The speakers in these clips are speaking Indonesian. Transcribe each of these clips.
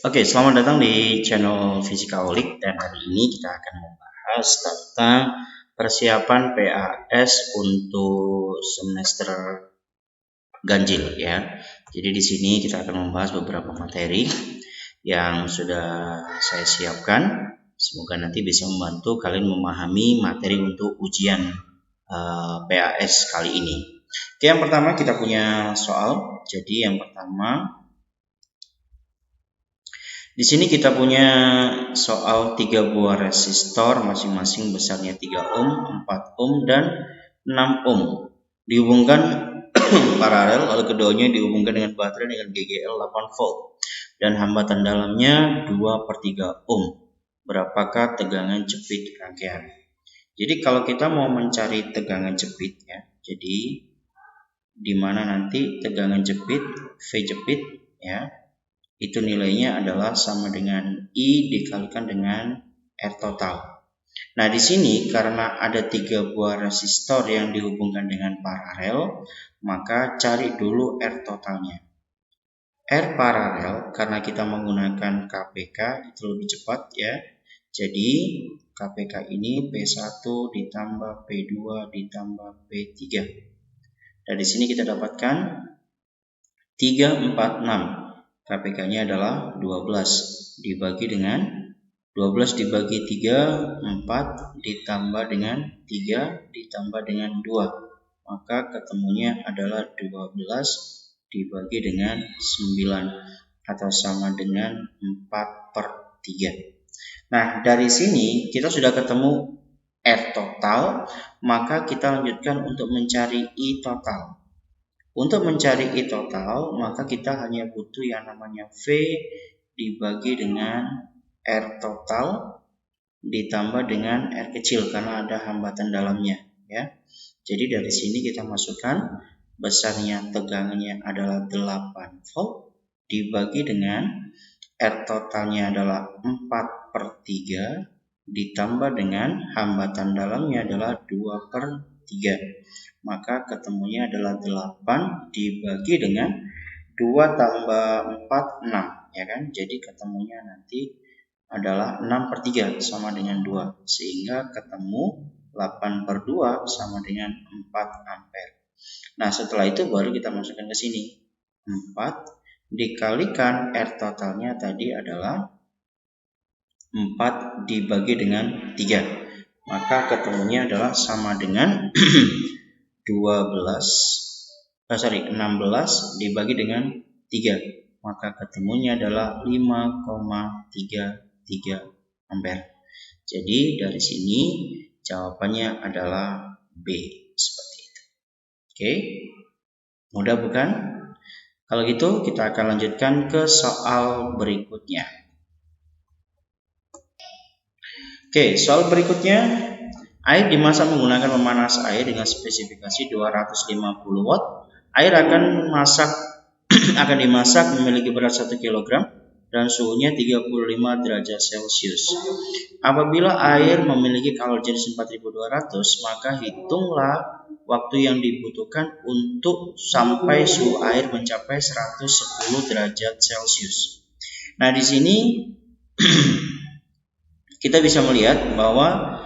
Oke, selamat datang di channel Fisikaholik dan hari ini kita akan membahas tentang persiapan PAS untuk semester ganjil ya. Jadi di sini kita akan membahas beberapa materi yang sudah saya siapkan. Semoga nanti bisa membantu kalian memahami materi untuk ujian PAS kali ini. Oke, yang pertama kita punya soal. Jadi yang pertama di sini kita punya soal 3 buah resistor masing-masing besarnya 3 ohm, 4 ohm, dan 6 ohm. Dihubungkan paralel, lalu keduanya dihubungkan dengan baterai dengan GGL 8 volt. Dan hambatan dalamnya 2/3 ohm. Berapakah tegangan jepit rangkaian? Jadi kalau kita mau mencari tegangan jepit ya, jadi di mana nanti tegangan jepit, V jepit ya, itu nilainya adalah sama dengan I dikalikan dengan R total. Nah, di sini karena ada 3 buah resistor yang dihubungkan dengan paralel, maka cari dulu R totalnya. R paralel karena kita menggunakan KPK itu lebih cepat ya. Jadi KPK ini P1 ditambah P2 ditambah P3. Dan di sini kita dapatkan 3, 4, 6. KPK-nya adalah 12 dibagi dengan 12 dibagi 3, 4 ditambah dengan 3 ditambah dengan 2. Maka ketemunya adalah 12 dibagi dengan 9 atau sama dengan 4/3. Nah, dari sini kita sudah ketemu R total, maka kita lanjutkan untuk mencari I total. Untuk mencari I total, maka kita hanya butuh yang namanya V dibagi dengan R total ditambah dengan R kecil karena ada hambatan dalamnya ya. Jadi dari sini kita masukkan besarnya tegangannya adalah 8 volt dibagi dengan R totalnya adalah 4/3 ditambah dengan hambatan dalamnya adalah 2/3. Maka ketemunya adalah 8 dibagi dengan 2 tambah 4, 6 ya kan. Jadi ketemunya nanti adalah 6/3 sama dengan 2, sehingga ketemu 8/2 sama dengan 4 ampere. Nah, setelah itu baru kita masukkan ke sini. 4 dikalikan R totalnya tadi adalah 4 dibagi dengan 3. Maka ketemunya adalah sama dengan 16 dibagi dengan 3. Maka ketemunya adalah 5,33 ampere. Jadi dari sini jawabannya adalah B, seperti itu. Oke, mudah bukan? Kalau gitu kita akan lanjutkan ke soal berikutnya. Oke, soal berikutnya. Air dimasak menggunakan pemanas air dengan spesifikasi 250 watt. Air akan dimasak memiliki berat 1 kg dan suhunya 35 derajat Celcius. Apabila air memiliki kalori jenis 4200, maka hitunglah waktu yang dibutuhkan untuk sampai suhu air mencapai 110 derajat Celcius. Nah, di sini kita bisa melihat bahwa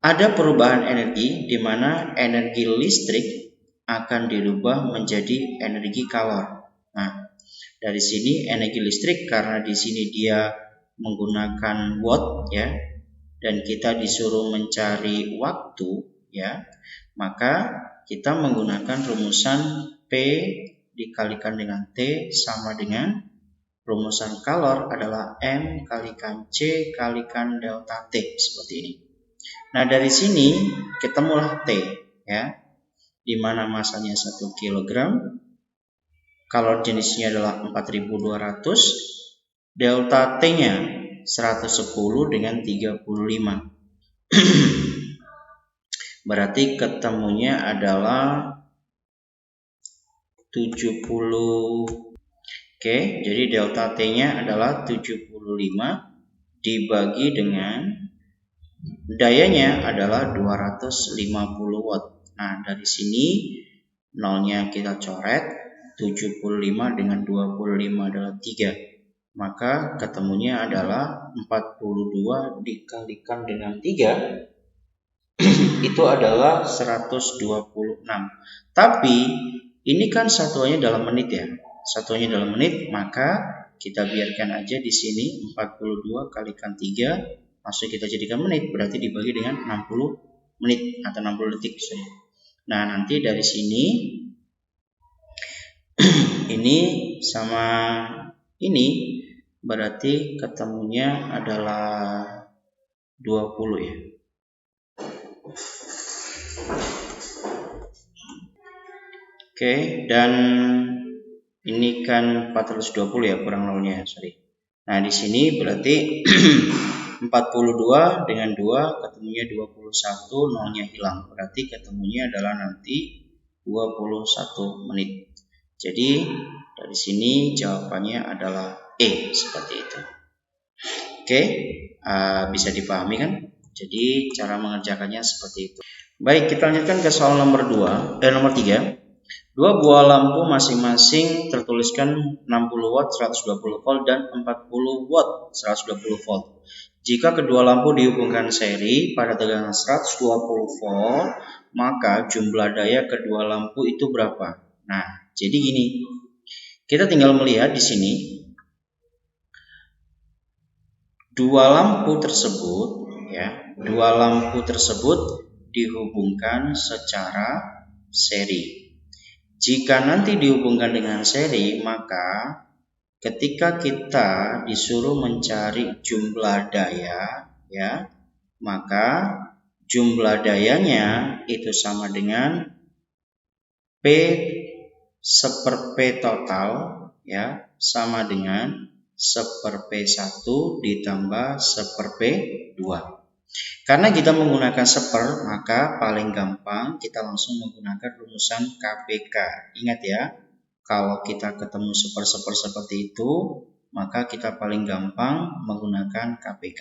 ada perubahan energi di mana energi listrik akan dirubah menjadi energi kalor. Nah, dari sini energi listrik karena di sini dia menggunakan watt ya, dan kita disuruh mencari waktu ya, maka kita menggunakan rumusan P dikalikan dengan T sama dengan rumusan kalor adalah M kalikan C kalikan delta T, seperti ini. Nah, dari sini ketemulah T ya, di mana masanya 1 kg, kalori jenisnya adalah 4200, delta T-nya 110 dengan 35. Berarti ketemunya adalah 70. Oke, jadi delta T-nya adalah 75 dibagi dengan dayanya adalah 250 watt. Nah, dari sini nolnya kita coret, 75 dengan 25 adalah 3. maka ketemunya adalah 42 dikalikan dengan 3 itu adalah 126. Tapi ini kan satuannya dalam menit ya. Satuannya dalam menit, maka kita biarkan aja di sini 42 kalikan 3 masuk kita jadikan menit, berarti dibagi dengan 60 menit atau 60 detik. Nah, nanti dari sini ini sama ini berarti ketemunya adalah 20 ya. Oke, dan ini kan 420 ya, kurang nolnya, sorry. Nah, di sini berarti 42 dengan 2 ketemunya 21, nolnya hilang. Berarti ketemunya adalah nanti 21 menit. Jadi, dari sini jawabannya adalah E, seperti itu. Oke, bisa dipahami kan? Jadi, cara mengerjakannya seperti itu. Baik, kita lanjutkan ke soal nomor 3. Dua buah lampu masing-masing tertuliskan 60 watt 120 volt dan 40 watt 120 volt. Jika kedua lampu dihubungkan seri pada tegangan 120 volt, maka jumlah daya kedua lampu itu berapa? Nah, jadi gini. Kita tinggal melihat di sini. Dua lampu tersebut dihubungkan secara seri. Jika nanti dihubungkan dengan seri, maka ketika kita disuruh mencari jumlah daya, ya, maka jumlah dayanya itu sama dengan P seper P total, ya, sama dengan seper P1 ditambah seper P2. Karena kita menggunakan seper, maka paling gampang kita langsung menggunakan rumusan KPK. Ingat ya, kalau kita ketemu seper-seper seperti itu, maka kita paling gampang menggunakan KPK.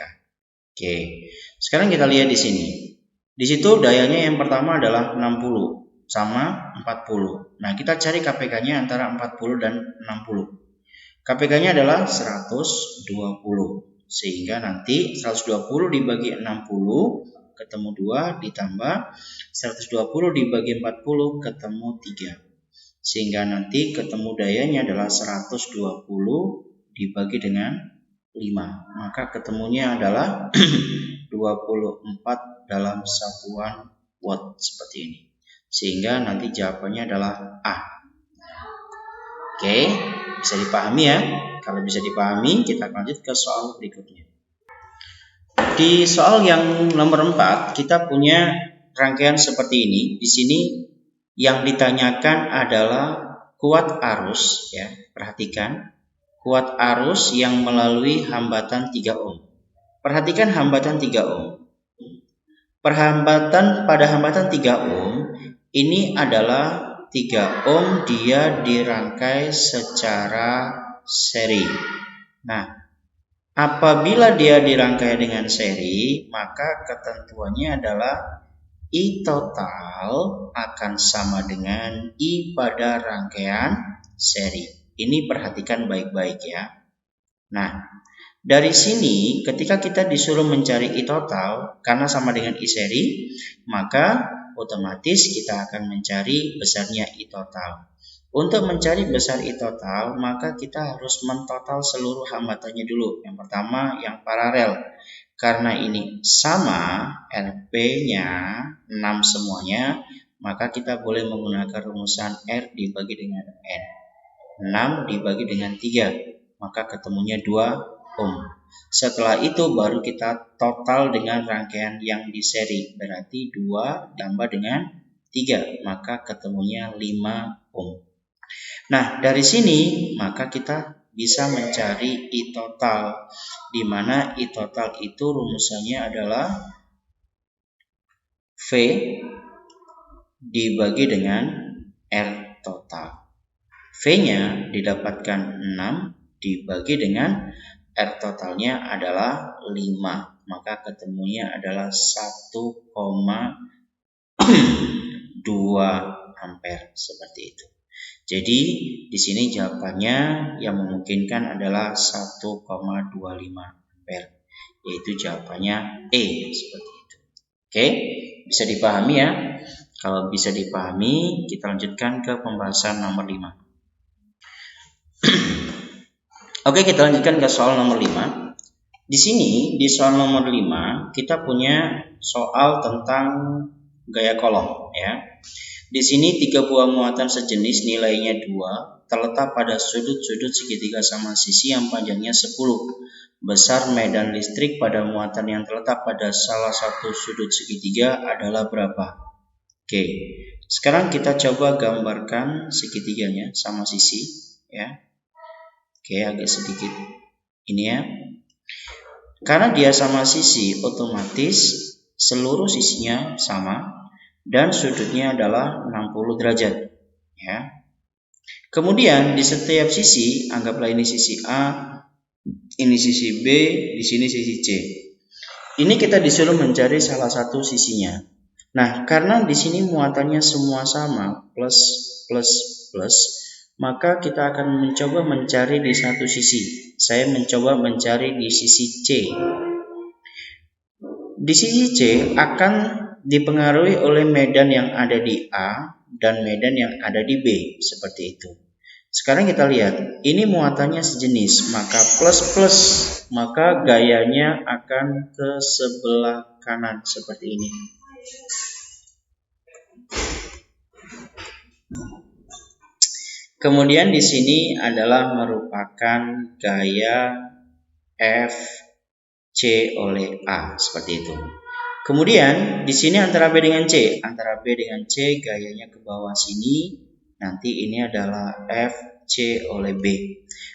Oke, sekarang kita lihat di sini. Di situ dayanya yang pertama adalah 60 sama 40. Nah, kita cari KPK-nya antara 40 dan 60. KPK-nya adalah 120. Sehingga nanti 120 dibagi 60 ketemu 2 ditambah 120 dibagi 40 ketemu 3. Sehingga nanti ketemu dayanya adalah 120 dibagi dengan 5. Maka ketemunya adalah 24 dalam satuan watt seperti ini. Sehingga nanti jawabannya adalah A. Oke, bisa dipahami ya? Kalau bisa dipahami, kita lanjut ke soal berikutnya. Di soal yang nomor 4, kita punya rangkaian seperti ini. Di sini yang ditanyakan adalah kuat arus, ya. Perhatikan, kuat arus yang melalui hambatan 3 ohm. Perhatikan hambatan 3 ohm. Pada hambatan 3 ohm, ini adalah 3 ohm dia dirangkai secara seri. Nah, apabila dia dirangkai dengan seri, maka ketentuannya adalah I total akan sama dengan I pada rangkaian seri. Ini perhatikan baik-baik ya. Nah, dari sini ketika kita disuruh mencari I total karena sama dengan I seri, maka otomatis kita akan mencari besarnya I total. Untuk mencari besar I total, maka kita harus mentotal seluruh hambatannya dulu. Yang pertama yang paralel. Karena ini sama, RP-nya 6 semuanya, maka kita boleh menggunakan rumusan R dibagi dengan N. 6 dibagi dengan 3, maka ketemunya 2 ohm. Setelah itu baru kita total dengan rangkaian yang di seri. Berarti 2 tambah dengan 3, maka ketemunya 5 ohm. Nah, dari sini maka kita bisa mencari I total, di mana I total itu rumusannya adalah V dibagi dengan R total. V-nya didapatkan 6 dibagi dengan R totalnya adalah 5, maka ketemunya adalah 1,2 ampere seperti itu. Jadi di sini jawabannya yang memungkinkan adalah 1,25 ampere, yaitu jawabannya E seperti itu. Oke, bisa dipahami ya? Kalau bisa dipahami, kita lanjutkan ke pembahasan nomor 5. Oke, kita lanjutkan ke soal nomor 5. Di sini, di soal nomor 5, kita punya soal tentang gaya kolom ya. Di sini 3 buah muatan sejenis nilainya 2 terletak pada sudut-sudut segitiga sama sisi yang panjangnya 10. Besar medan listrik pada muatan yang terletak pada salah satu sudut segitiga adalah berapa? Oke, sekarang kita coba gambarkan segitiganya sama sisi ya. Oke, agak sedikit ini ya. Karena dia sama sisi, otomatis seluruh sisinya sama dan sudutnya adalah 60 derajat ya. Kemudian di setiap sisi, anggaplah ini sisi A, ini sisi B, di sini sisi C. Ini kita disuruh mencari salah satu sisinya. Nah, karena di sini muatannya semua sama, plus plus plus, maka kita akan mencoba mencari di satu sisi. Saya mencoba mencari di sisi C. Di sisi C akan dipengaruhi oleh medan yang ada di A dan medan yang ada di B, seperti itu. Sekarang kita lihat, ini muatannya sejenis, maka plus plus, maka gayanya akan ke sebelah kanan seperti ini. Kemudian di sini adalah merupakan gaya FC oleh A, seperti itu. Kemudian di sini antara B dengan C, gayanya ke bawah sini. Nanti ini adalah FC oleh B.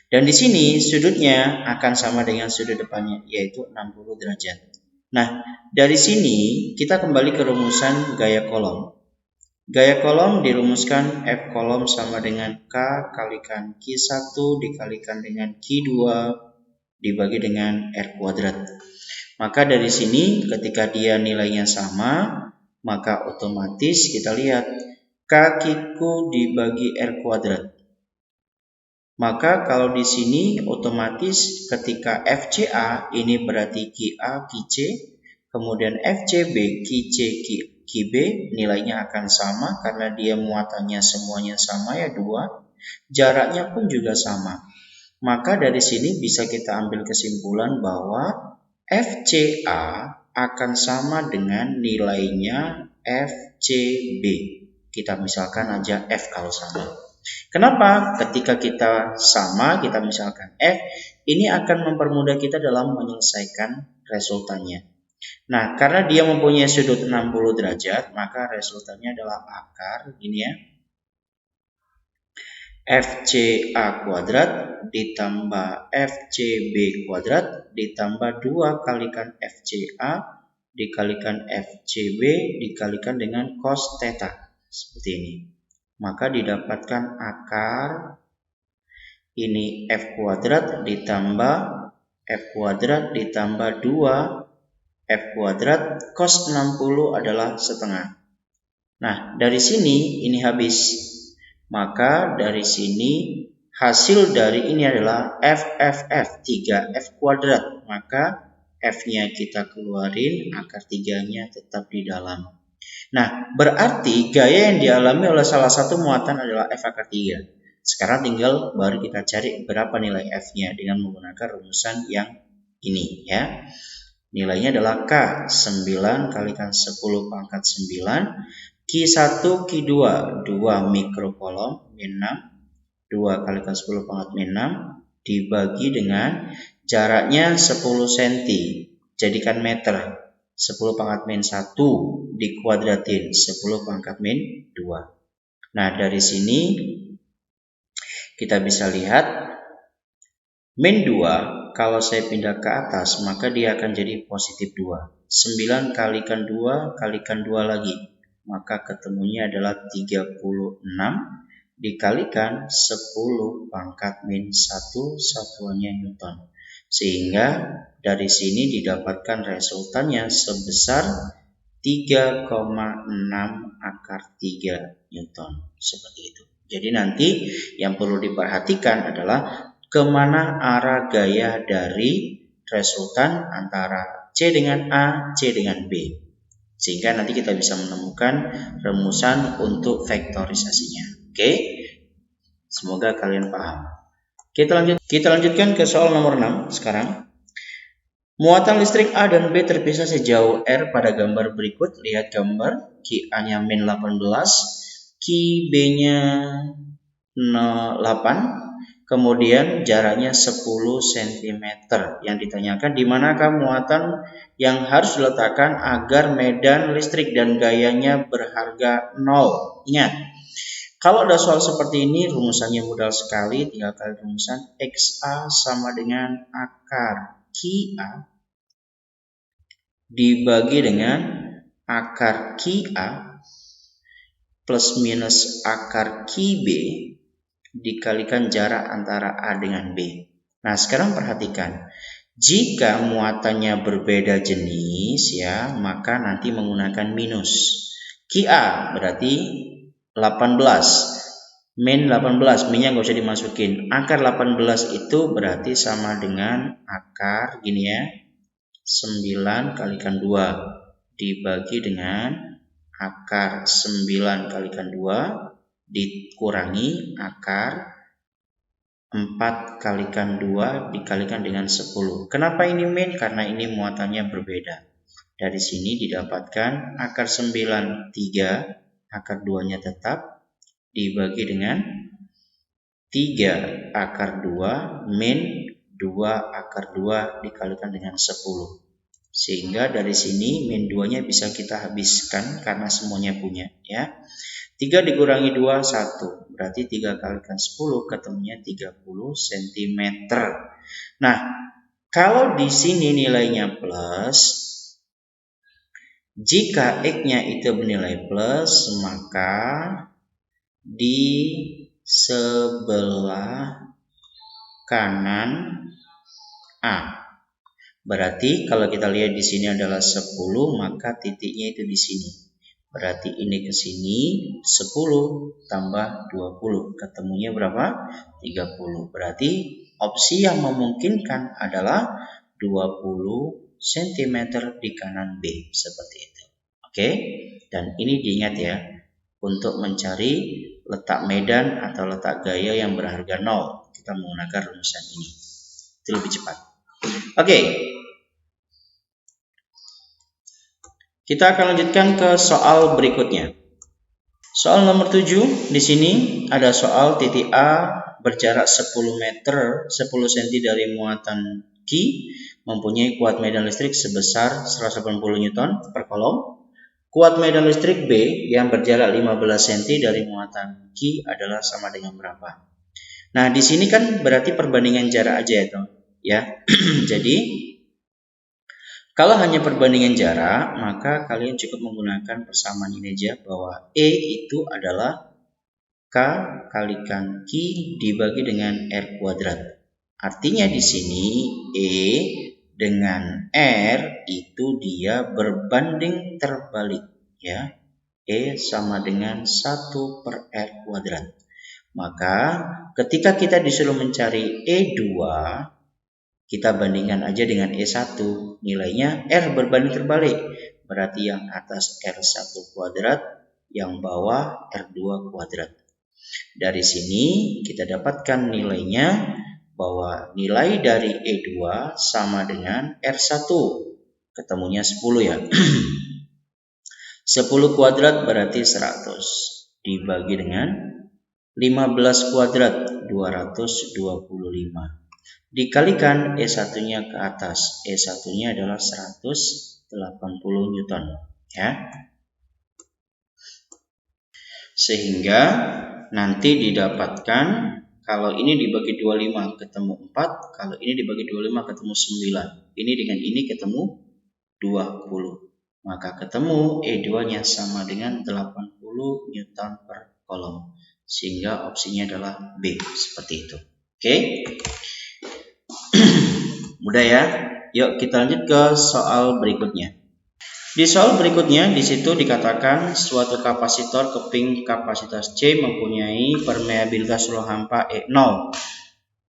Dan di sini sudutnya akan sama dengan sudut depannya, yaitu 60 derajat. Nah, dari sini kita kembali ke rumusan gaya kolom. Gaya kolom dirumuskan F kolom sama dengan K kalikan Q1 dikalikan dengan Q2 dibagi dengan R kuadrat. Maka dari sini ketika dia nilainya sama, maka otomatis kita lihat K Q dibagi R kuadrat. Maka kalau di sini otomatis ketika FCA ini berarti QA QC, kemudian FCB QC QB nilainya akan sama karena dia muatannya semuanya sama ya 2, jaraknya pun juga sama. Maka dari sini bisa kita ambil kesimpulan bahwa FCA akan sama dengan nilainya FCB. Kita misalkan aja F kalau sama. Kenapa? Ketika kita sama, kita misalkan F, ini akan mempermudah kita dalam menyelesaikan resultannya. Nah, karena dia mempunyai sudut 60 derajat, maka resultannya adalah akar, ini ya. FCA kuadrat ditambah FCB kuadrat ditambah 2 kalikan FCA dikalikan FCB dikalikan dengan cos theta. Seperti ini. Maka didapatkan akar ini F kuadrat ditambah F kuadrat ditambah 2 F kuadrat cos 60 adalah setengah. Nah, dari sini ini habis. Maka dari sini hasil dari ini adalah FFF 3F kuadrat. Maka F-nya kita keluarin, akar 3-nya tetap di dalam. Nah, berarti gaya yang dialami oleh salah satu muatan adalah F akar 3. Sekarang tinggal baru kita cari berapa nilai F-nya dengan menggunakan rumusan yang ini ya. Nilainya adalah K 9 kalikan 10 pangkat 9 Q1 Q2 2 mikrokolom min 6 2 kalikan 10 pangkat min 6 dibagi dengan jaraknya 10 cm jadikan meter 10 pangkat min 1 dikuadratin 10 pangkat min 2. Nah dari sini kita bisa lihat min 2 kalau saya pindah ke atas, maka dia akan jadi positif 2. 9 kalikan 2, kalikan 2 lagi. Maka ketemunya adalah 36 dikalikan 10 pangkat min 1 satuannya Newton. Sehingga dari sini didapatkan resultannya sebesar 3,6 akar 3 Newton. Seperti itu. Jadi nanti yang perlu diperhatikan adalah kemana arah gaya dari resultan antara C dengan A, C dengan B. Sehingga nanti kita bisa menemukan rumusan untuk vektorisasinya. Oke? Semoga kalian paham. Kita lanjutkan ke soal nomor 6 sekarang. Muatan listrik A dan B terpisah sejauh R pada gambar berikut. Lihat gambar, QA-nya min 18, QB-nya 8, kemudian jaraknya 10 cm. Yang ditanyakan di manakah muatan yang harus diletakkan agar medan listrik dan gayanya berharga 0. Ingat, kalau ada soal seperti ini rumusannya mudah sekali, tinggal kali rumusan XA sama dengan akar QA dibagi dengan akar QA plus minus akar QB dikalikan jarak antara A dengan B. Nah, sekarang perhatikan. Jika muatannya berbeda jenis ya, maka nanti menggunakan minus. QA berarti 18. Min 18, minnya nggak usah dimasukin. Akar 18 itu berarti sama dengan akar gini ya, 9 kalikan 2 dibagi dengan akar 9 kalikan 2 dikurangi akar 4 kalikan 2 dikalikan dengan 10. Kenapa ini min? Karena ini muatannya berbeda. Dari sini didapatkan akar 9 3, akar 2-nya tetap, dibagi dengan 3 akar 2 min 2 akar 2 dikalikan dengan 10. Sehingga dari sini min 2-nya bisa kita habiskan karena semuanya punya ya. 3 dikurangi 2 1. Berarti 3 kalikan 10 ketemunya 30 cm. Nah, kalau di sini nilainya plus, jika X-nya itu bernilai plus, maka di sebelah kanan A. Berarti kalau kita lihat di sini adalah 10, maka titiknya itu di sini. Berarti ini ke sini 10 tambah 20. Ketemunya berapa? 30. Berarti opsi yang memungkinkan adalah 20 cm di kanan B. Seperti itu. Oke? Dan ini diingat ya. Untuk mencari letak medan atau letak gaya yang berharga 0. Kita menggunakan rumusan ini. Itu lebih cepat. Oke. Kita akan lanjutkan ke soal berikutnya. Soal nomor 7, di sini ada soal titik A berjarak 10 meter, 10 cm dari muatan Q, mempunyai kuat medan listrik sebesar 180 Newton per kolom. Kuat medan listrik B yang berjarak 15 cm dari muatan Q adalah sama dengan berapa? Nah, di sini kan berarti perbandingan jarak aja itu, ya. Jadi kalau hanya perbandingan jarak, maka kalian cukup menggunakan persamaan ini aja bahwa E itu adalah K kalikan Q dibagi dengan R kuadrat. Artinya di sini E dengan R itu dia berbanding terbalik ya. E sama dengan 1 per R kuadrat. Maka ketika kita disuruh mencari E2, kita bandingkan aja dengan E1, nilainya R berbanding terbalik. Berarti yang atas R1 kuadrat, yang bawah R2 kuadrat. Dari sini kita dapatkan nilainya bahwa nilai dari E2 sama dengan R1. Ketemunya 10 ya. 10 kuadrat berarti 100. Dibagi dengan 15 kuadrat, 225. Dikalikan E1-nya ke atas. E1-nya adalah 180 Newton. Ya. Sehingga nanti didapatkan kalau ini dibagi 25 ketemu 4. Kalau ini dibagi 25 ketemu 9. Ini dengan ini ketemu 20. Maka ketemu E2-nya sama dengan 80 Newton per kolom. Sehingga opsinya adalah B. Seperti itu. Oke. Mudah ya? Yuk kita lanjut ke soal berikutnya. Di soal berikutnya, di situ dikatakan suatu kapasitor keping kapasitas C mempunyai permeabilitas ruang hampa E0.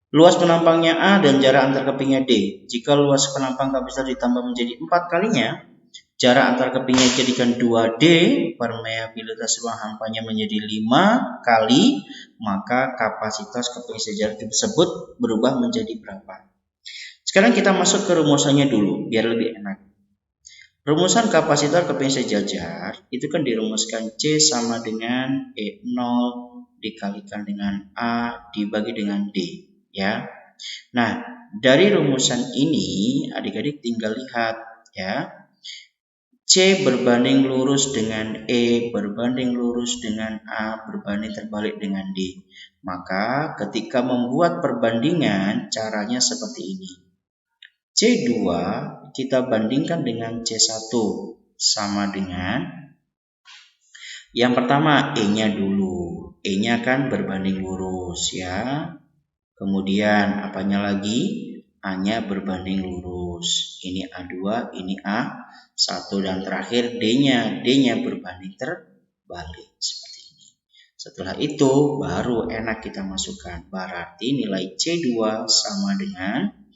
Luas penampangnya A dan jarak antar kepingnya D. Jika luas penampang kapasitor ditambah menjadi 4 kalinya, jarak antar kepingnya dijadikan 2D, permeabilitas ruang hampanya menjadi 5 kali, maka kapasitas keping sejajar tersebut berubah menjadi berapa? Sekarang kita masuk ke rumusannya dulu, biar lebih enak. Rumusan kapasitor keping sejajar itu kan dirumuskan C sama dengan E0 dikalikan dengan A dibagi dengan D, ya. Nah, dari rumusan ini adik-adik tinggal lihat, ya. C berbanding lurus dengan E berbanding lurus dengan A berbanding terbalik dengan D. Maka ketika membuat perbandingan caranya seperti ini. C2 kita bandingkan dengan C1 sama dengan yang pertama E-nya dulu. E-nya kan berbanding lurus, ya. Kemudian apanya lagi? A-nya berbanding lurus. Ini A2, ini A1 dan terakhir D-nya. D-nya berbanding terbalik seperti ini. Setelah itu baru enak kita masukkan. Berarti nilai C2 sama dengan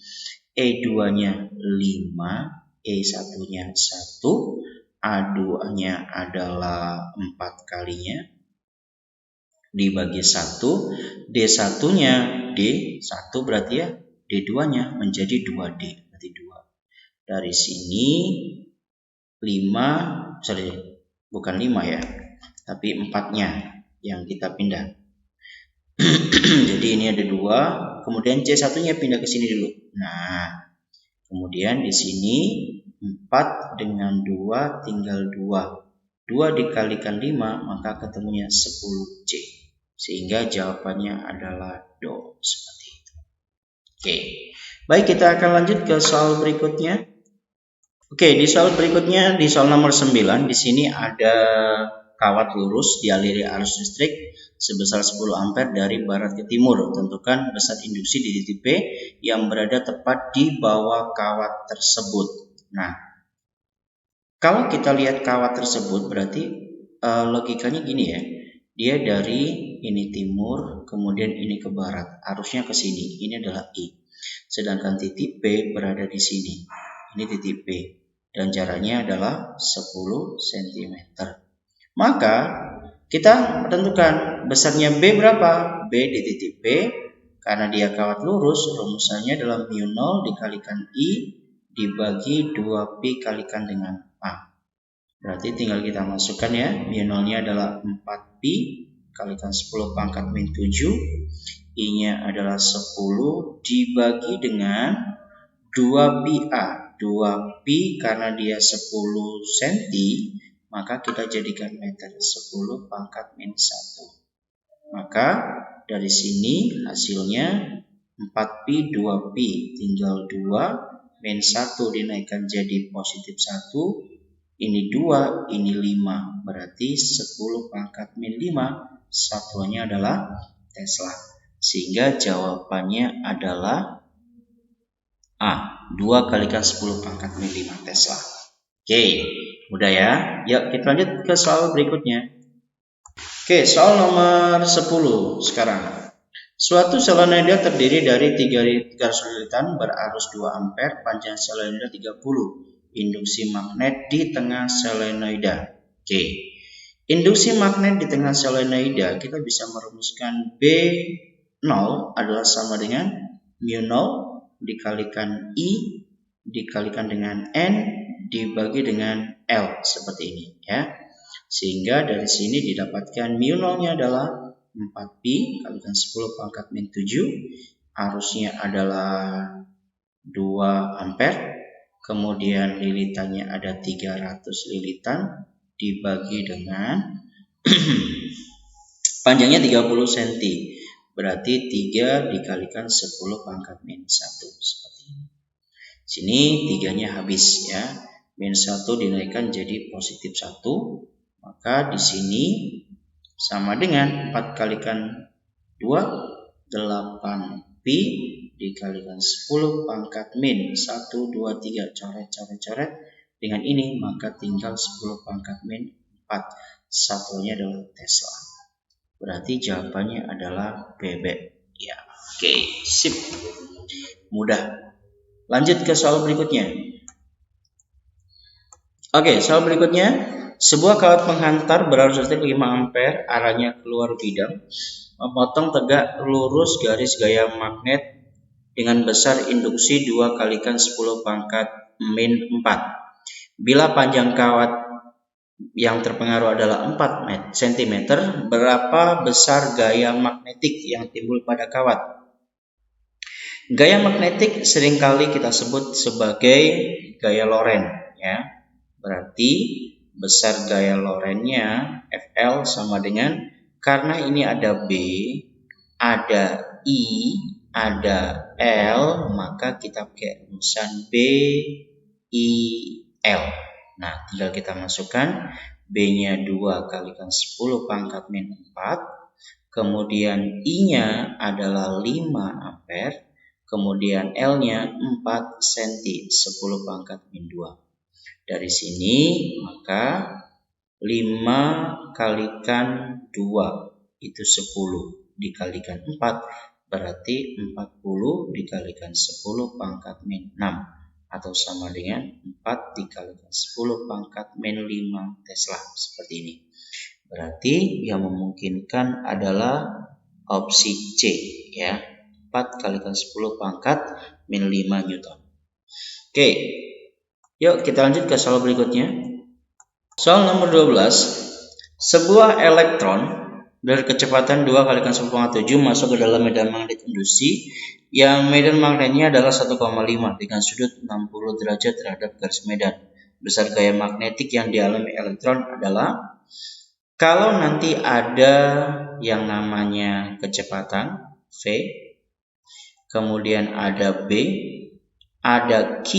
E2-nya 5, E1-nya 1, A2-nya adalah 4 kalinya dibagi 1, D1-nya D1 berarti ya, D2-nya menjadi 2D, berarti 2. Dari sini 5, bukan 5 ya, tapi 4-nya yang kita pindah. Jadi ini ada 2, kemudian C1-nya pindah ke sini dulu. Nah, kemudian di sini 4 dengan 2 tinggal 2. 2 dikalikan 5 maka ketemunya 10C. Sehingga jawabannya adalah do, seperti itu. Oke. Baik, kita akan lanjut ke soal berikutnya. Oke, di soal berikutnya di soal nomor 9 di sini ada kawat lurus dialiri arus listrik sebesar 10 ampere dari barat ke timur. Tentukan besar induksi di titik P yang berada tepat di bawah kawat tersebut. Nah, kalau kita lihat kawat tersebut berarti logikanya gini ya. Dia dari ini timur, kemudian ini ke barat. Arusnya ke sini. Ini adalah I. Sedangkan titik P berada di sini. Ini titik P. Dan jaraknya adalah 10 cm. Maka kita menentukan besarnya B berapa? B di titik P. Karena dia kawat lurus, rumusannya adalah mu0 dikalikan I dibagi 2Pi kalikan dengan A. Berarti tinggal kita masukkan ya. mu0-nya adalah 4Pi kalikan 10 pangkat min 7. I-nya adalah 10 dibagi dengan 2Pi A. 2Pi karena dia 10 cm, maka kita jadikan meter. 10 pangkat min 1. Maka dari sini hasilnya 4Pi 2Pi tinggal 2 min 1 dinaikkan jadi positif 1. Ini 2, ini 5. Berarti 10 pangkat min 5 satuannya adalah Tesla. Sehingga jawabannya adalah A. 2 kalikan 10 pangkat min 5 Tesla. Oke, mudah ya. Yuk kita lanjut ke soal berikutnya. Oke, soal nomor 10 sekarang. Suatu solenoida terdiri dari 3 lilitan berarus 2 ampere, panjang solenoida 30. Induksi magnet di tengah solenoida. Oke. Induksi magnet di tengah solenoida kita bisa merumuskan B0 adalah sama dengan mu0 dikalikan I dikalikan dengan N dibagi dengan L seperti ini ya. Sehingga dari sini didapatkan mu0-nya adalah 4Pi kalikan 10 pangkat min 7. Arusnya adalah 2 ampere. Kemudian lilitannya ada 300 lilitan dibagi dengan panjangnya 30 cm. Berarti 3 dikalikan 10 pangkat min 1 seperti ini. Sini 3-nya habis ya. Min 1 dinaikkan jadi positif 1. Maka di sini sama dengan 4 kalikan 2, 8Pi dikalikan 10 pangkat min 1, 2, 3, coret. dengan ini, maka tinggal 10 pangkat min 4. Satunya adalah Tesla. Berarti jawabannya adalah BB. Ya, oke, sip. Mudah. Lanjut ke soal berikutnya. Oke, soal berikutnya. Sebuah kawat penghantar berarus listrik 5 ampere arahnya keluar bidang memotong tegak lurus garis gaya magnet dengan besar induksi 2 kalikan 10 pangkat min 4. Bila panjang kawat yang terpengaruh adalah 4 cm, berapa besar gaya magnetik yang timbul pada kawat? Gaya magnetik seringkali kita sebut sebagai gaya Lorentz, ya. Berarti besar gaya Lorentz-nya FL sama dengan, karena ini ada B, ada I, ada L, maka kita pakai rumusan B, I, L. Nah, tinggal kita masukkan B-nya 2 kalikan 10 pangkat min 4, kemudian I-nya adalah 5 ampere, kemudian L-nya 4 cm 10 pangkat min 2. Dari sini maka 5 kalikan 2 itu 10 dikalikan 4 berarti 40 dikalikan 10 pangkat min 6 atau sama dengan 4 dikalikan 10 pangkat min 5 Tesla, seperti ini. Berarti yang memungkinkan adalah opsi C, ya. 4 kalikan 10 pangkat min 5 Newton. Oke. Yuk kita lanjut ke soal berikutnya. Soal nomor 12. Sebuah elektron berkecepatan 2 kalikan 10 pangkat 7 masuk ke dalam medan magnet induksi yang medan magnetnya adalah 1,5 dengan sudut 60 derajat terhadap garis medan. Besar gaya magnetik yang dialami elektron adalah, kalau nanti ada yang namanya kecepatan V, kemudian ada B, ada Q,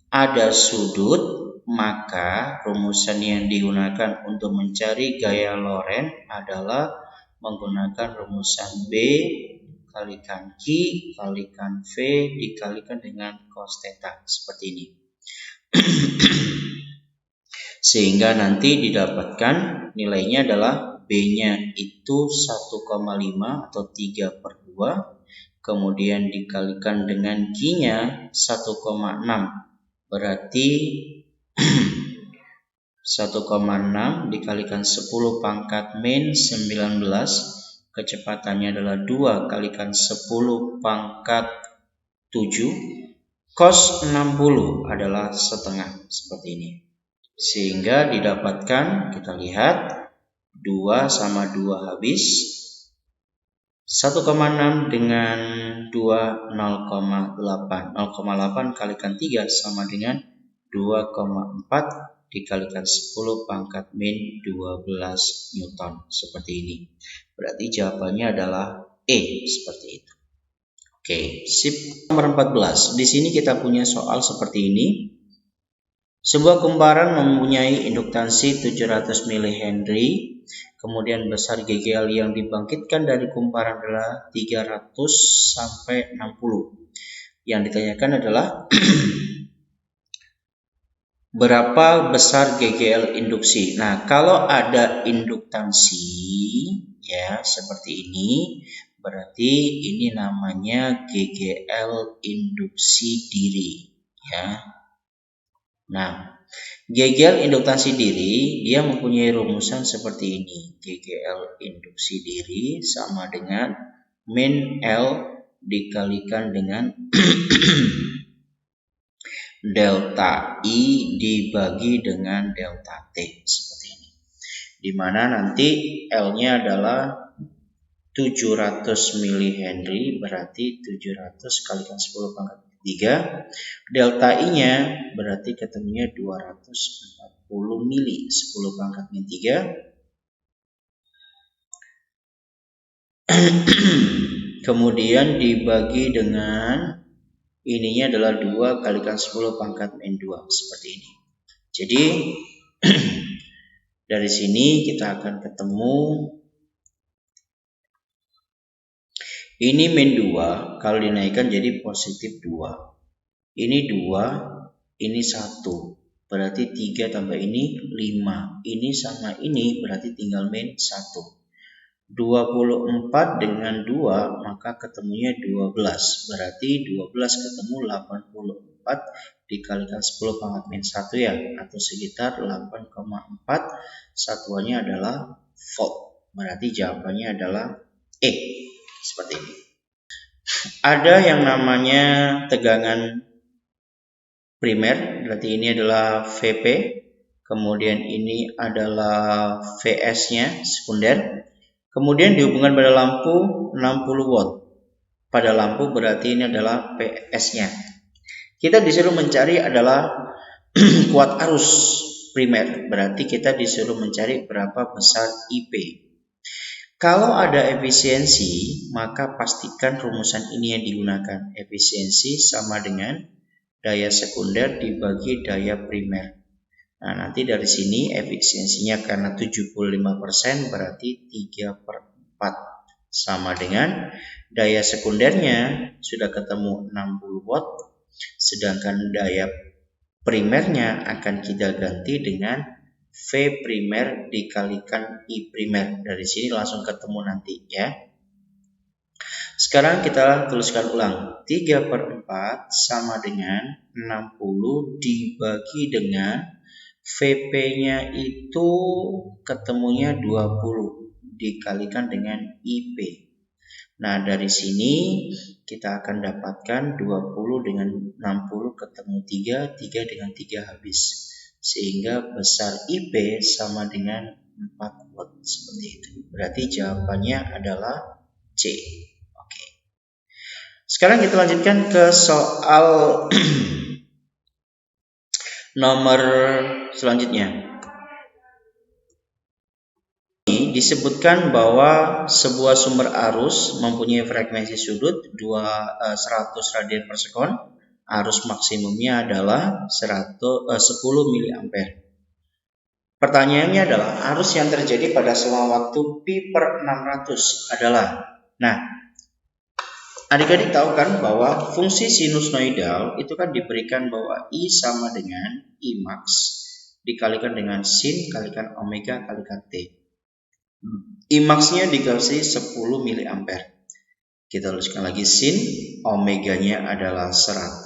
ada sudut, maka rumusan yang digunakan untuk mencari gaya Lorentz adalah menggunakan rumusan B kalikan Q kalikan V dikalikan dengan cos theta, seperti ini. Sehingga nanti didapatkan nilainya adalah B-nya itu 1,5 atau 3/2, kemudian dikalikan dengan Q-nya 1,6. Berarti 1,6 dikalikan 10 pangkat min 19, kecepatannya adalah 2 kalikan 10 pangkat 7, cos 60 adalah setengah, seperti ini. Sehingga didapatkan, kita lihat 2 sama 2 habis, 1,6 dengan 2 0,8. 0,8 kalikan 3 sama dengan 2,4 dikalikan 10 pangkat min 12 Newton, seperti ini. Berarti jawabannya adalah E, seperti itu. Oke, sip. Nomor 14. Di sini kita punya soal seperti ini. Sebuah kumparan mempunyai induktansi 700 mH, kemudian besar GGL yang dibangkitkan dari kumparan adalah 300 sampai 60. Yang ditanyakan adalah berapa besar GGL induksi. Nah, kalau ada induktansi ya seperti ini, berarti ini namanya GGL induksi diri, ya. Nah, GGL induktansi diri dia mempunyai rumusan seperti ini. GGL induksi diri sama dengan min L dikalikan dengan delta I dibagi dengan delta T, seperti ini. Dimana nanti L-nya adalah 700 mH, berarti 700 kalikan 10 pangkat 3. Delta I-nya berarti ketemunya 240 mili 10 pangkat min 3. Kemudian dibagi dengan ininya adalah 2 kalikan 10 pangkat min 2, seperti ini. Jadi dari sini kita akan ketemu ini min 2 kalau dinaikkan jadi positif 2. Ini 2, ini 1. Berarti 3 tambah ini 5. Ini sama ini berarti tinggal min 1. 24 dengan 2 maka ketemunya 12. Berarti 12 ketemu 84 dikalikan 10 pangkat min 1 ya, atau sekitar 8,4. Satuannya adalah volt. Berarti jawabannya adalah E. Seperti ini. Ada yang namanya tegangan primer, berarti ini adalah VP. Kemudian ini adalah VS-nya sekunder. Kemudian dihubungkan pada lampu 60 watt. Pada lampu berarti ini adalah PS-nya. Kita disuruh mencari adalah kuat arus primer. Berarti kita disuruh mencari berapa besar IP. Kalau ada efisiensi, maka pastikan rumusan ini yang digunakan. Efisiensi sama dengan daya sekunder dibagi daya primer. Nah, nanti dari sini efisiensinya karena 75% berarti 3/4. Sama dengan daya sekundernya sudah ketemu 60 watt. Sedangkan daya primernya akan kita ganti dengan V primer dikalikan I primer. Dari sini langsung ketemu nanti ya. Sekarang kita tuliskan ulang. 3/4 sama dengan 60 dibagi dengan VP-nya itu ketemunya 20 dikalikan dengan IP. Nah, dari sini kita akan dapatkan 20 dengan 60 ketemu 3, 3 dengan 3 habis. Sehingga besar IP sama dengan 4 watt seperti itu. Berarti jawabannya adalah C. Oke. Sekarang kita lanjutkan ke soal nomor selanjutnya. Disebutkan bahwa sebuah sumber arus mempunyai frekuensi sudut 100 radian per sekon. Arus maksimumnya adalah 10 mA. Pertanyaannya adalah arus yang terjadi pada selama waktu pi/600 adalah. Nah, adik-adik tahu kan bahwa fungsi sinusoidal itu kan diberikan bahwa I sama dengan I max dikalikan dengan sin kalikan omega kalikan T. I max-nya dikasih 10 mA. Kita tuliskan lagi sin, omeganya adalah 100,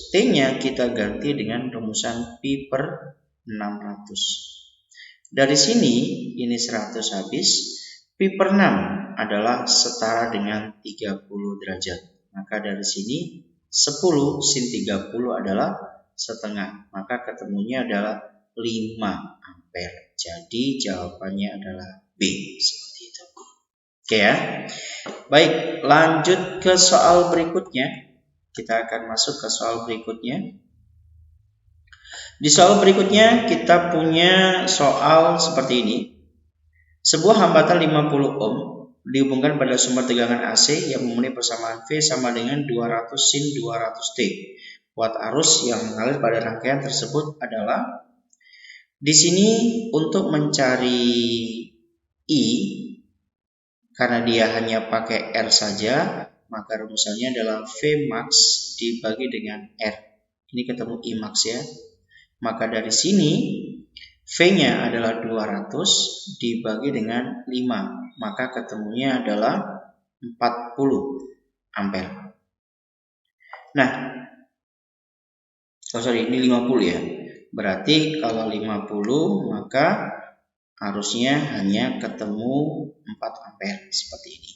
T-nya kita ganti dengan rumusan pi/600. Dari sini ini 100 habis, pi/6 adalah setara dengan 30 derajat. Maka dari sini 10 sin 30 adalah setengah. Maka ketemunya adalah 5 ampere. Jadi jawabannya adalah B. Seperti itu. Oke ya. Baik, lanjut ke soal berikutnya. Kita akan masuk ke soal berikutnya. Di soal berikutnya kita punya soal seperti ini. Sebuah hambatan 50 ohm dihubungkan pada sumber tegangan AC yang memenuhi persamaan V sama dengan 200 sin 200 T. Kuat arus yang mengalir pada rangkaian tersebut adalah. Di sini untuk mencari I, karena dia hanya pakai R saja, maka rumusannya adalah V max dibagi dengan R. Ini ketemu I max ya. Maka dari sini V-nya adalah 200 dibagi dengan 5. Maka ketemunya adalah 40 ampere. Nah, ini 50 ya. Berarti kalau 50 maka arusnya hanya ketemu 4 ampere seperti ini.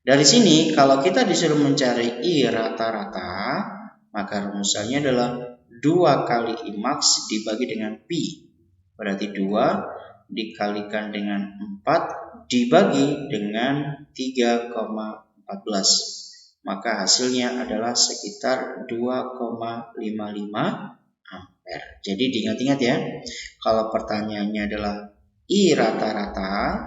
Dari sini kalau kita disuruh mencari I rata-rata, maka rumusannya adalah 2 kali I max dibagi dengan pi. Berarti 2 dikalikan dengan 4 dibagi dengan 3,14. Maka hasilnya adalah sekitar 2,55 ampere. Jadi diingat-ingat ya, kalau pertanyaannya adalah I rata-rata,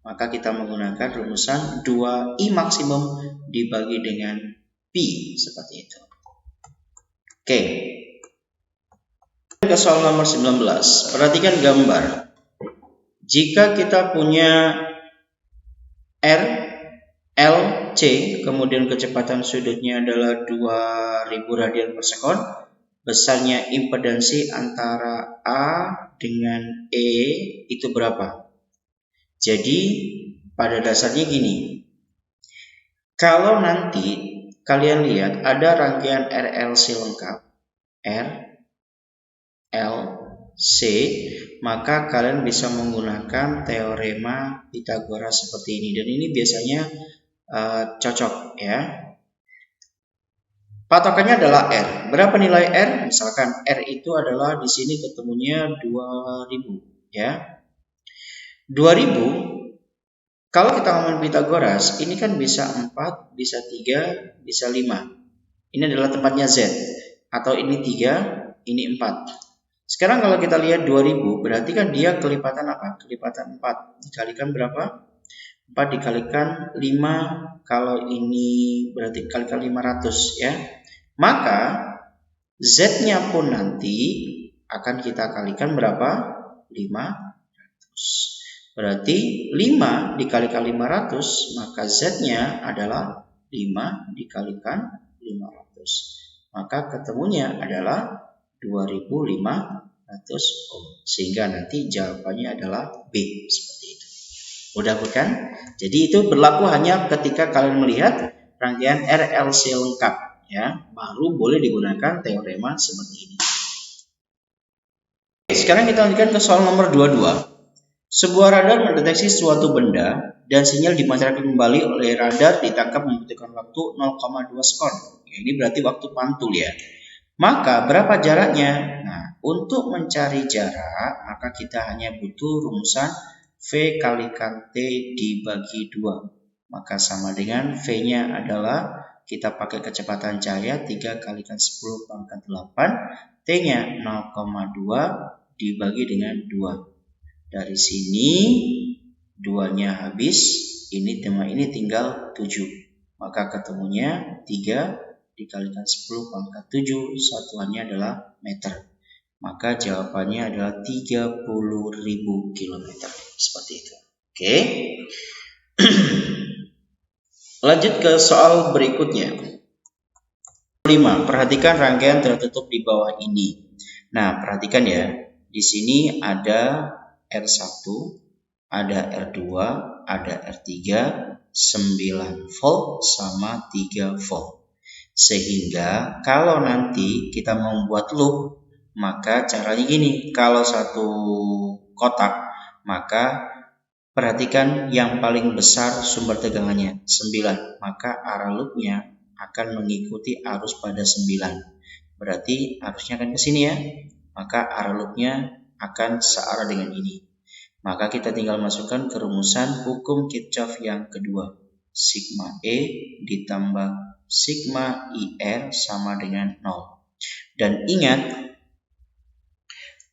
maka kita menggunakan rumusan 2I maksimum dibagi dengan pi seperti itu. Oke. Ke soal nomor 19. Perhatikan gambar. Jika kita punya R, L, C, kemudian kecepatan sudutnya adalah 2000 radian per sekon, besarnya impedansi antara A dengan E itu berapa? Jadi pada dasarnya gini, kalau nanti kalian lihat ada rangkaian RLC lengkap, R, L, C, maka kalian bisa menggunakan teorema Pythagoras seperti ini. Dan ini biasanya cocok ya. Patokannya adalah R. Berapa nilai R? Misalkan R itu adalah di sini ketemunya 2000 ya. 2000 kalau kita ngomong Pythagoras, ini kan bisa 4, bisa 3, bisa 5. Ini adalah tempatnya Z. Atau ini 3, ini 4. Sekarang kalau kita lihat 2000, berarti kan dia kelipatan apa? Kelipatan 4. Dikalikan berapa? 4 dikalikan 5, kalau ini berarti dikalikan 500 ya. Maka Z-nya pun nanti akan kita kalikan berapa? 500. Berarti 5 dikalikan 500, maka Z-nya adalah 5 dikalikan 500. Maka ketemunya adalah 2500 ohm. Sehingga nanti jawabannya adalah B, seperti itu. Mudah bukan? Jadi itu berlaku hanya ketika kalian melihat rangkaian RLC lengkap ya, baru boleh digunakan teorema seperti ini. Sekarang kita lanjutkan ke soal nomor 22. Sebuah radar mendeteksi suatu benda dan sinyal dipancarkan kembali oleh radar ditangkap membutuhkan waktu 0,2 sekon. Ya, ini berarti waktu pantul ya. Maka berapa jaraknya? Nah, untuk mencari jarak, maka kita hanya butuh rumusan V kalikan T dibagi 2. Maka sama dengan V-nya adalah kita pakai kecepatan cahaya 3 kalikan 10 pangkat 8. T-nya 0,2 dibagi dengan 2. Dari sini 2-nya habis, ini tinggal 7. Maka ketemunya 3 dikalikan 10 pangkat 7, satuannya adalah meter. Maka jawabannya adalah 30.000 km. Seperti itu. Oke. Lanjut ke soal berikutnya. 5. Perhatikan rangkaian tertutup di bawah ini. Nah, perhatikan ya. Di sini ada R1, ada R2, ada R3, 9 volt sama 3 volt. Sehingga kalau nanti kita membuat loop, maka caranya gini. Kalau satu kotak, maka perhatikan yang paling besar sumber tegangannya 9. Maka arah loopnya akan mengikuti arus pada 9. Berarti arusnya akan ke sini ya. Maka arah loopnya akan searah dengan ini. Maka kita tinggal masukkan ke rumusan hukum Kirchhoff yang kedua. Sigma E ditambah sigma IR sama dengan 0. Dan ingat,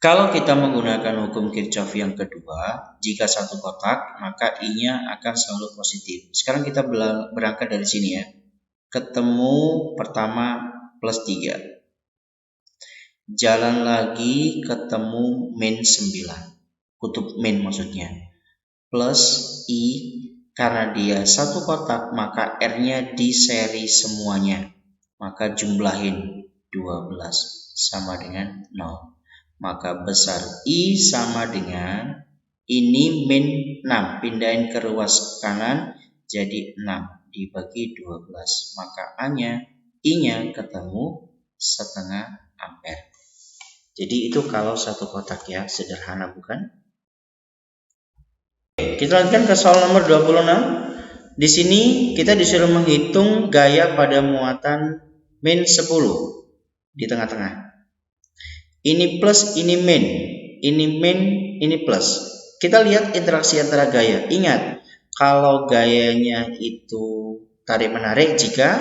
kalau kita menggunakan hukum Kirchhoff yang kedua, jika satu kotak, maka I-nya akan selalu positif. Sekarang kita berangkat dari sini ya. Ketemu pertama plus 3. Jalan lagi ketemu min 9. Kutub min maksudnya. Plus I, karena dia satu kotak, maka R-nya diseri semuanya. Maka jumlahin 12 sama dengan 0. Maka besar I sama dengan ini min 6. Pindahin ke ruas kanan jadi 6 dibagi 12. Maka I-nya ketemu setengah ampere. Jadi itu kalau satu kotak ya, sederhana bukan? Kita lanjutkan ke soal nomor 26. Di sini kita disuruh menghitung gaya pada muatan min 10 di tengah-tengah. Ini plus, ini min, ini plus. Kita lihat interaksi antara gaya. Ingat, kalau gayanya itu tarik-menarik jika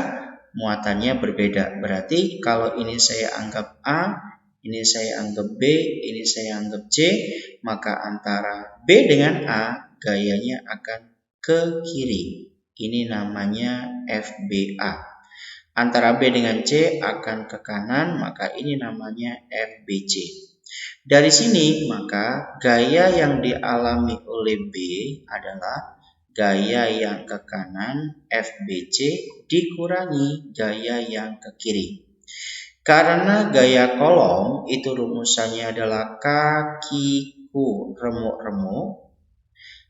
muatannya berbeda. Berarti kalau ini saya anggap A, ini saya anggap B, ini saya anggap C, maka antara B dengan A gayanya akan ke kiri. Ini namanya FBA. Antara B dengan C akan ke kanan, maka ini namanya FBC. Dari sini maka gaya yang dialami oleh B adalah gaya yang ke kanan FBC dikurangi gaya yang ke kiri. Karena gaya kolom itu rumusannya adalah kakiku remuk-remuk,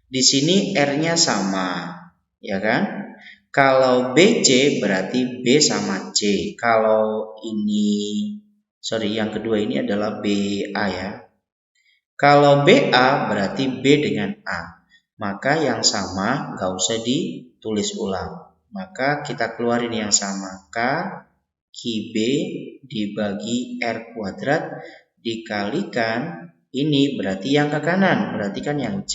di sini R-nya sama, ya kan? Kalau BC berarti B sama C. Kalau yang kedua ini adalah BA ya. Kalau BA berarti B dengan A. Maka yang sama nggak usah ditulis ulang. Maka kita keluarin yang sama. Ki B dibagi R kuadrat dikalikan ini berarti yang ke kanan. Berarti kan yang C.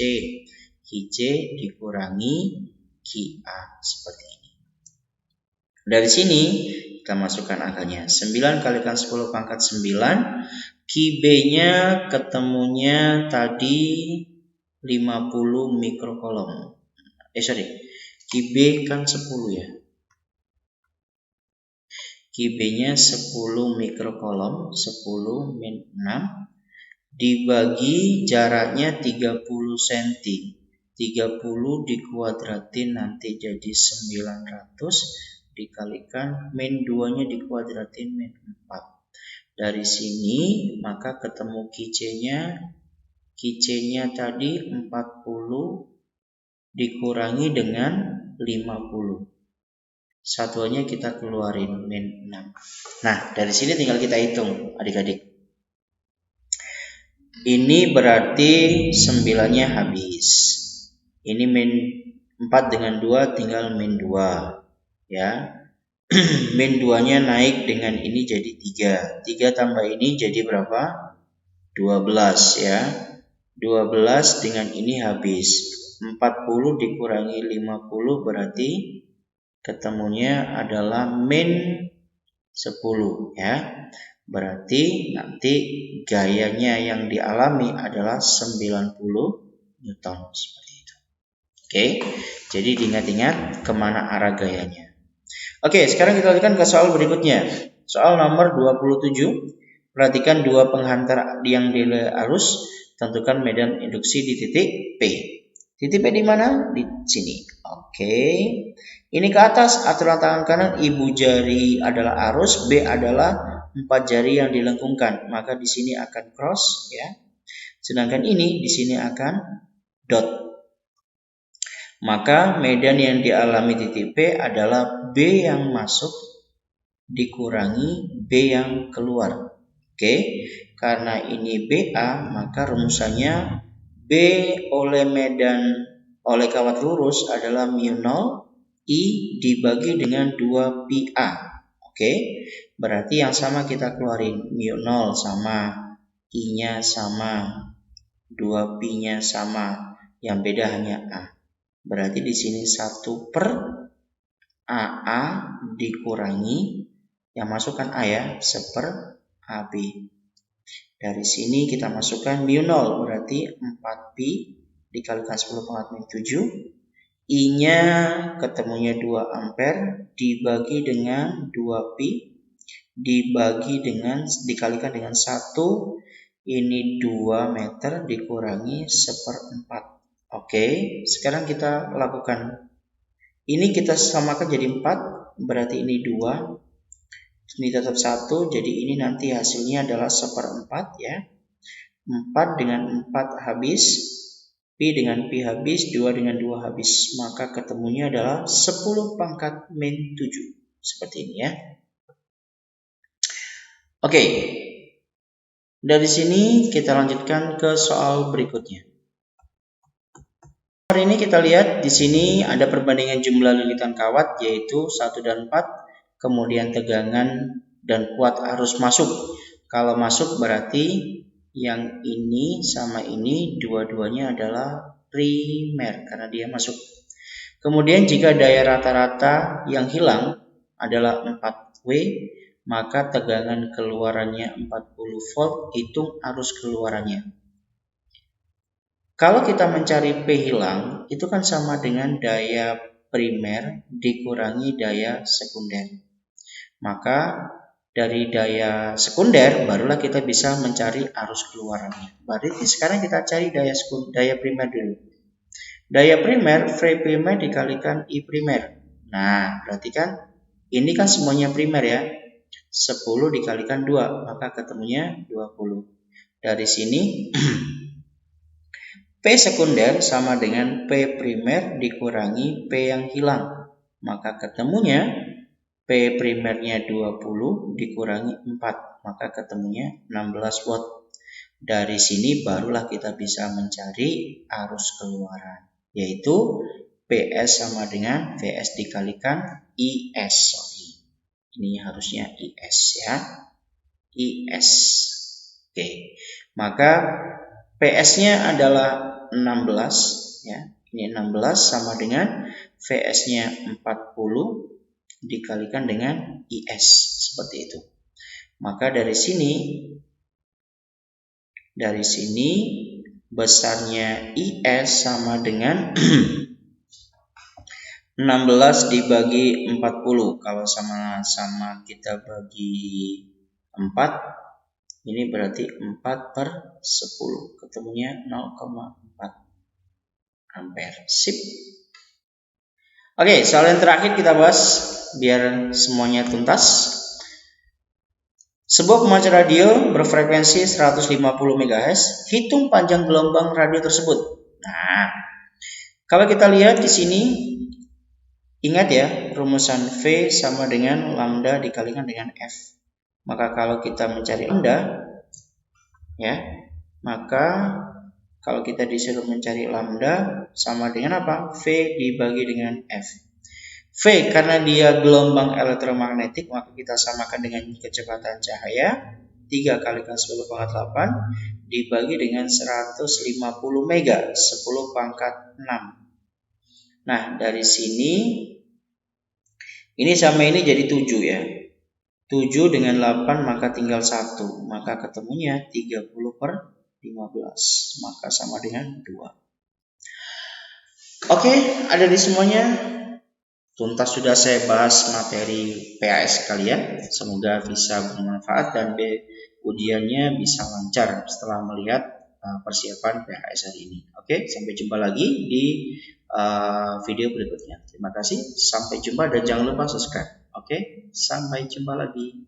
Ki C dikurangi Ki A. Seperti ini. Dari sini kita masukkan angkanya. 9 kalikan 10 pangkat 9. Ki B-nya ketemunya tadi 50 mikrokolom. Ki B kan 10 ya. Ki B-nya 10 mikrokolom, 10 min 6 dibagi jaraknya 30 cm. 30 dikuadratin nanti jadi 900 dikalikan min 2-nya dikuadratin min 4. Dari sini maka ketemu Ki C-nya tadi 40 dikurangi dengan 50. Satuannya kita keluarin min 6. Nah, dari sini tinggal kita hitung adik-adik. Ini berarti 9-nya habis. Ini min 4 dengan 2 tinggal min 2. Ya. Min 2-nya naik dengan ini jadi 3. 3 tambah ini jadi berapa? 12 ya. 12 dengan ini habis. 40 dikurangi 50 berarti ketemunya adalah min 10 ya. Berarti nanti gayanya yang dialami adalah 90 Newton seperti itu. Oke, jadi diingat-ingat kemana arah gayanya. Oke, sekarang kita lanjutkan ke soal berikutnya. Soal nomor 27. Perhatikan dua penghantar yang delay arus. Tentukan medan induksi di titik P. Titik P di mana? Di sini. Oke. Ini ke atas, aturan tangan kanan, ibu jari adalah arus, B adalah 4 jari yang dilengkungkan. Maka di sini akan cross ya. Sedangkan ini di sini akan dot. Maka medan yang dialami titik P adalah B yang masuk dikurangi B yang keluar. Oke, karena ini BA, maka rumusannya B oleh kawat lurus adalah mu 0 I dibagi dengan 2 pi A. Oke, berarti yang sama kita keluarin. Mu 0 sama, I-nya sama, 2 pi-nya sama. Yang beda hanya A. Berarti di sini 1 per AA dikurangi, yang masukkan A ya, 1/AB. Dari sini kita masukkan mu 0 berarti 4 pi dikalikan 10 pangkat min 7. I-nya ketemunya 2 ampere dibagi dengan 2 pi dikalikan dengan 1. Ini 2 meter dikurangi 1/4. Oke, sekarang kita lakukan. Ini kita samakan jadi 4, berarti ini 2. Ini tetap 1, jadi ini nanti hasilnya adalah 1/4 ya. 4 dengan 4 habis, pi dengan pi habis, 2 dengan 2 habis. Maka ketemunya adalah 10 pangkat min 7. Seperti ini ya. Oke. Dari sini kita lanjutkan ke soal berikutnya. Hari ini kita lihat di sini ada perbandingan jumlah lilitan kawat yaitu 1 dan 4. Kemudian tegangan dan kuat arus masuk. Kalau masuk berarti yang ini sama ini dua-duanya adalah primer karena dia masuk. Kemudian jika daya rata-rata yang hilang adalah 4W, maka tegangan keluarannya 40 volt, hitung arus keluarannya. Kalau kita mencari P hilang, itu kan sama dengan daya primer dikurangi daya sekunder. Maka dari daya sekunder barulah kita bisa mencari arus keluarannya. Berarti sekarang kita cari daya primer dulu. Daya primer, V primer dikalikan I primer. Nah, berarti kan ini kan semuanya primer ya. 10 dikalikan 2, maka ketemunya 20. Dari sini P sekunder sama dengan P primer dikurangi P yang hilang. Maka ketemunya P primernya 20 dikurangi 4. Maka ketemunya 16 watt. Dari sini barulah kita bisa mencari arus keluaran. Yaitu PS sama dengan VS dikalikan IS. Ini harusnya IS ya. IS. Oke. Maka PS-nya adalah 16 ya. Ini 16 sama dengan VS-nya 40 dikalikan dengan IS seperti itu. Maka dari sini besarnya IS sama dengan 16 dibagi 40. Kalau sama-sama kita bagi 4, ini berarti 4/10. Ketemunya 0,4 ampere. Sip. Oke, soal yang terakhir kita bahas biar semuanya tuntas. Sebuah pemancar radio berfrekuensi 150 MHz. Hitung panjang gelombang radio tersebut. Nah, kalau kita lihat di sini, ingat ya, rumusan V sama dengan lambda dikalikan dengan F. Maka kalau kita mencari lambda, ya, maka kalau kita disuruh mencari lambda sama dengan apa? V dibagi dengan F. V karena dia gelombang elektromagnetik, maka kita samakan dengan kecepatan cahaya 3 kali 10 pangkat 8 dibagi dengan 150 mega 10 pangkat 6. Nah, dari sini ini sama ini jadi 7 ya. 7 dengan 8 maka tinggal 1. Maka ketemunya 30/15. Maka sama dengan 2. Oke, ada di semuanya. Tuntas sudah saya bahas materi PAS kalian. Semoga bisa bermanfaat dan ujiannya bisa lancar setelah melihat persiapan PAS hari ini. Oke, sampai jumpa lagi di video berikutnya. Terima kasih, sampai jumpa dan jangan lupa subscribe. Oke, sampai jumpa lagi.